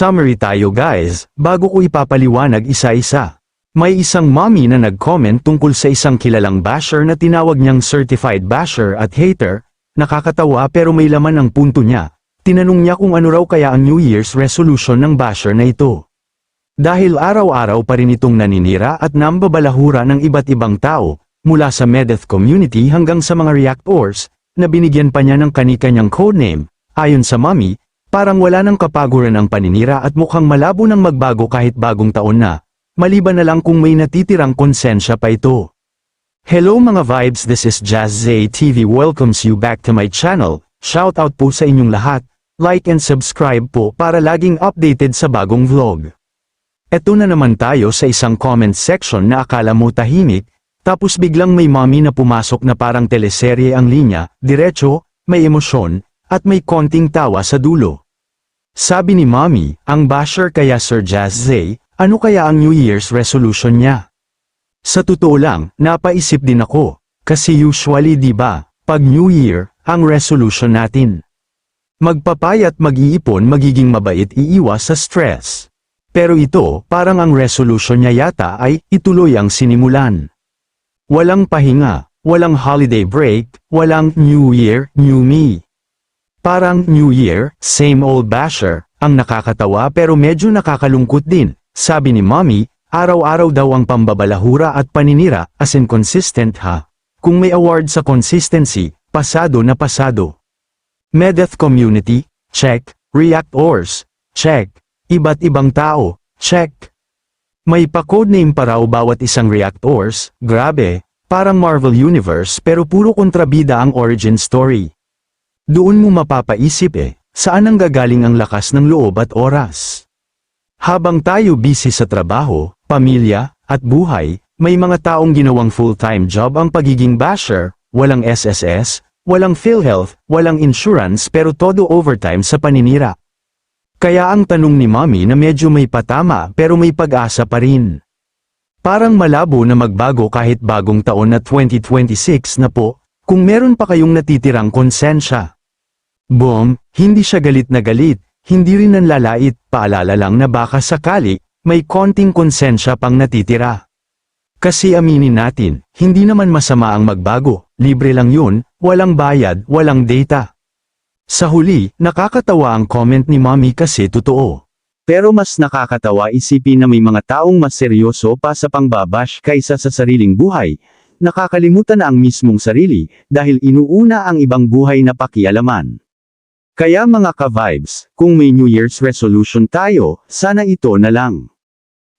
Summary tayo guys, bago ko ipapaliwanag isa-isa. May isang mommy na nag-comment tungkol sa isang kilalang basher na tinawag niyang certified basher at hater. Nakakatawa pero may laman ang punto niya. Tinanong niya kung ano raw kaya ang New Year's resolution ng basher na ito. Dahil araw-araw pa rin itong naninira at nambabalahura ng iba't ibang tao, mula sa Medeth community hanggang sa mga reactors, na binigyan pa niya ng kani-kanyang codename. Ayon sa mommy, parang wala nang kapaguran ang paninira at mukhang malabo nang magbago kahit bagong taon na. Maliban na lang kung may natitirang konsensya pa ito. Hello mga vibes, this is Jazz Zay TV, welcomes you back to my channel. Shoutout po sa inyong lahat, like and subscribe po para laging updated sa bagong vlog. Eto na naman tayo sa isang comment section na akala mo tahimik, tapos biglang may mommy na pumasok na parang teleserye ang linya, diretso, may emosyon, at may konting tawa sa dulo. Sabi ni mommy, ang basher kaya Sir Jazz Zay, ano kaya ang New Year's resolution niya? Sa totoo lang, napaisip din ako, kasi usually di ba, pag New Year, ang resolution natin. Magpapayat mag-iipon magiging mabait iiwas sa stress. Pero ito, parang ang resolution niya yata ay, ituloy ang sinimulan. Walang pahinga, walang holiday break, walang New Year, New Me. Parang New Year, same old basher, ang nakakatawa pero medyo nakakalungkot din. Sabi ni mommy, araw-araw daw ang pambabalahura at paninira, as in consistent ha. Kung may award sa consistency, pasado na pasado. Medeth community, check. Reactors, check. Iba't ibang tao, check. May pa-codename pa raw bawat isang reactors, grabe, parang Marvel Universe pero puro kontrabida ang origin story. Doon mo mapapaisip saan ang gagaling ang lakas ng loob at oras? Habang tayo busy sa trabaho, pamilya, at buhay, may mga taong ginawang full-time job ang pagiging basher, walang SSS, walang PhilHealth, walang insurance pero todo overtime sa paninira. Kaya ang tanong ni mommy na medyo may patama pero may pag-asa pa rin. Parang malabo na magbago kahit bagong taon na 2026 na po, kung meron pa kayong natitirang konsensya. Boom, hindi siya galit na galit. Hindi rin nanlalait, paalala lang na baka sakali, may konting konsensya pang natitira. Kasi aminin natin, hindi naman masama ang magbago, libre lang yun, walang bayad, walang data. Sa huli, nakakatawa ang comment ni mommy kasi totoo. Pero mas nakakatawa isipin na may mga taong mas seryoso pa sa pangbabash kaysa sa sariling buhay. Nakakalimutan na ang mismong sarili, dahil inuuna ang ibang buhay na pakialaman. Kaya mga ka-vibes, kung may New Year's resolution tayo, sana ito na lang.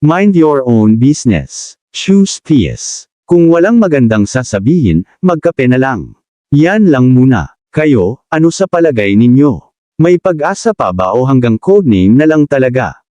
Mind your own business. Choose peace. Kung walang magandang sasabihin, magkape na lang. Yan lang muna. Kayo, ano sa palagay ninyo? May pag-asa pa ba o hanggang codename na lang talaga?